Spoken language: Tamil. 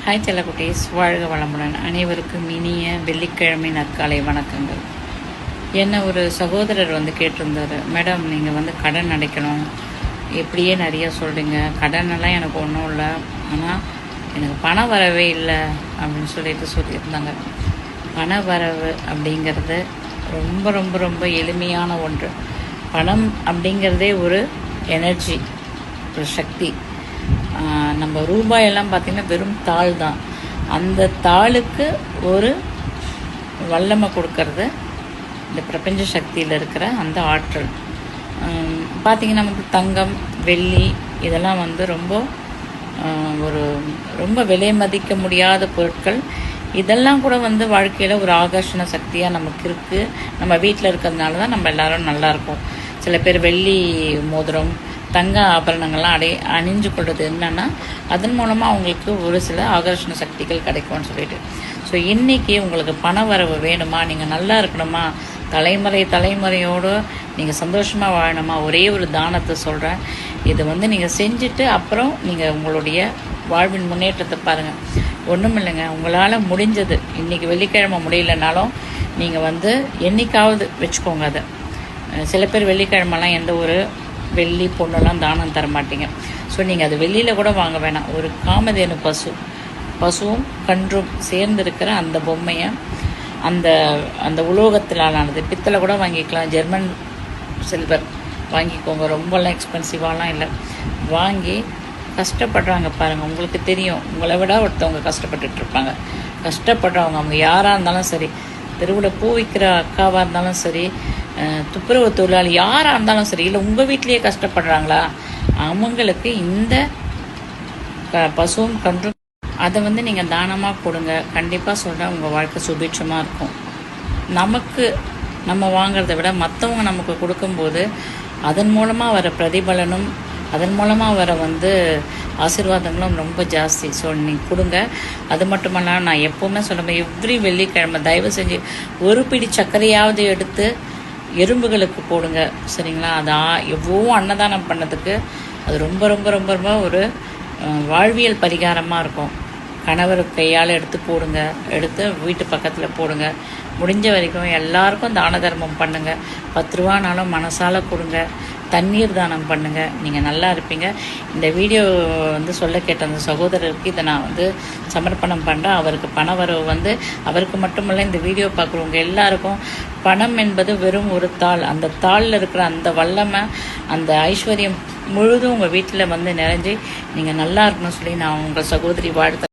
ஹாய் செல்லக்குட்டீஸ், வாழ்க வளமுடன். அனைவருக்கும் இனிய வெள்ளிக்கிழமை நற்காலை வணக்கங்கள். என்ன ஒரு சகோதரர் கேட்டிருந்தார், மேடம் நீங்கள் கடன் அடைக்கணும், எப்படியே நிறைய சொல்கிறீங்க, கடனெல்லாம் எனக்கு ஒன்றும் இல்லை, ஆனால் எனக்கு பண வரவே இல்லை அப்படின்னு சொல்லியிருந்தாங்க. பண வரவு அப்படிங்கிறது ரொம்ப ரொம்ப ரொம்ப எளிமையான ஒன்று. பணம் அப்படிங்கிறதே ஒரு எனர்ஜி, ஒரு சக்தி. நம்ம ரூபாயெல்லாம் பார்த்திங்கன்னா வெறும் தாள் தான். அந்த தாளுக்கு ஒரு வல்லமை கொடுக்கறது இந்த பிரபஞ்ச சக்தியில் இருக்கிற அந்த ஆற்றல். பார்த்திங்கன்னா நமக்கு தங்கம், வெள்ளி இதெல்லாம் ரொம்ப ரொம்ப விலை மதிக்க முடியாத பொருட்கள். இதெல்லாம் கூட வாழ்க்கையில் ஒரு ஆகர்ஷண சக்தியாக நமக்கு இருக்குது. நம்ம வீட்டில் இருக்கிறதுனால தான் நம்ம எல்லோரும் நல்லாயிருக்கோம். சில பேர் வெள்ளி மோதிரம், தங்க ஆபரணங்கள்லாம் அணிஞ்சு கொள்வது என்னென்னா அதன் மூலமாக அவங்களுக்கு ஒரு சில ஆகர்ஷண சக்திகள் கிடைக்கும்னு சொல்லிட்டு. ஸோ இன்றைக்கி உங்களுக்கு பண வரவு வேணுமா, நீங்கள் நல்லா இருக்கணுமா, தலைமுறையோடு நீங்கள் சந்தோஷமாக வாழணுமா, ஒரே ஒரு தானத்தை சொல்கிறேன். இது நீங்கள் செஞ்சுட்டு அப்புறம் நீங்கள் உங்களுடைய வாழ்வின் முன்னேற்றத்தை பாருங்கள். ஒன்றும் இல்லைங்க, உங்களால் முடிஞ்சது. இன்றைக்கி வெள்ளிக்கிழமை முடியலனாலும் நீங்கள் என்றைக்காவது வச்சுக்கோங்க அதை. சில பேர் வெள்ளிக்கிழமெல்லாம் எந்த ஒரு வெள்ளி பொண்ணெல்லாம் தானம் தர மாட்டீங்க. ஸோ நீங்கள் அது வெளியில் கூட வாங்க வேணாம். ஒரு காமதேனு பசுவும் கன்றும் சேர்ந்துருக்கிற அந்த பொம்மையை அந்த அந்த உலோகத்திலானது, பித்தளை கூட வாங்கிக்கலாம், ஜெர்மன் சில்வர் வாங்கிக்கோங்க, ரொம்பலாம் எக்ஸ்பென்சிவாலாம் இல்லை. வாங்கி கஷ்டப்படுறாங்க பாருங்கள், உங்களுக்கு தெரியும். உங்களை விட ஒருத்தவங்க கஷ்டப்பட்டுட்ருப்பாங்க. கஷ்டப்படுறவங்க அவங்க யாராக இருந்தாலும் சரி, தெருவில் பூ விற்கிற அக்காவாக இருந்தாலும் சரி, துப்புரவு தொழிலாளி யாராக இருந்தாலும் சரி, இல்லை உங்கள் வீட்லேயே கஷ்டப்படுறாங்களா, அவங்களுக்கு இந்த பசுவும் கன்றும் அதை நீங்கள் தானமாக கொடுங்க. கண்டிப்பாக சொல்கிறேன், உங்கள் வாழ்க்கை சுபிட்சமாக இருக்கும். நம்ம வாங்கிறத விட மற்றவங்க நமக்கு கொடுக்கும்போது அதன் மூலமாக வர பிரதிபலனும் அதன் மூலமாக வர ஆசீர்வாதங்களும் ரொம்ப ஜாஸ்தி. ஸோ நீங்கள் கொடுங்க. அது மட்டுமல்ல, நான் எப்போவுமே சொல்லுவேன், எவ்ரி வெள்ளிக்கிழமை தயவு செஞ்சு ஒரு பிடி சர்க்கரையாவது எடுத்து எறும்புகளுக்கு போடுங்க, சரிங்களா? அது எவ்வளோ அன்னதானம் பண்ணதுக்கு அது ரொம்ப ரொம்ப ரொம்ப ரொம்ப ஒரு வாழ்வியல் பரிகாரமாக இருக்கும். கணவர் கையால் எடுத்து போடுங்க, எடுத்து வீட்டு பக்கத்தில் போடுங்க. முடிஞ்ச வரைக்கும் எல்லாருக்கும் தான தர்மம் பண்ணுங்கள். 10 ரூபானாலும் மனசால் கொடுங்க. தண்ணீர் தானம் பண்ணுங்கள். நீங்கள் நல்லா இருப்பீங்க. இந்த வீடியோ சொல்ல கேட்ட அந்த சகோதரருக்கு இதை நான் சமர்ப்பணம் பண்ணுறேன். அவருக்கு பண வரவு அவருக்கு மட்டுமல்ல, இந்த வீடியோ பார்க்குறவங்க எல்லாருக்கும் பணம் என்பது வெறும் ஒரு தாள். அந்த தாளில் இருக்கிற அந்த வல்லமை, அந்த ஐஸ்வர்யம் முழுதும் உங்கள் வீட்டில் நிறைஞ்சு நீங்கள் நல்லா இருக்கணும்னு சொல்லி நான் உங்கள் சகோதரி வாழ்த்து.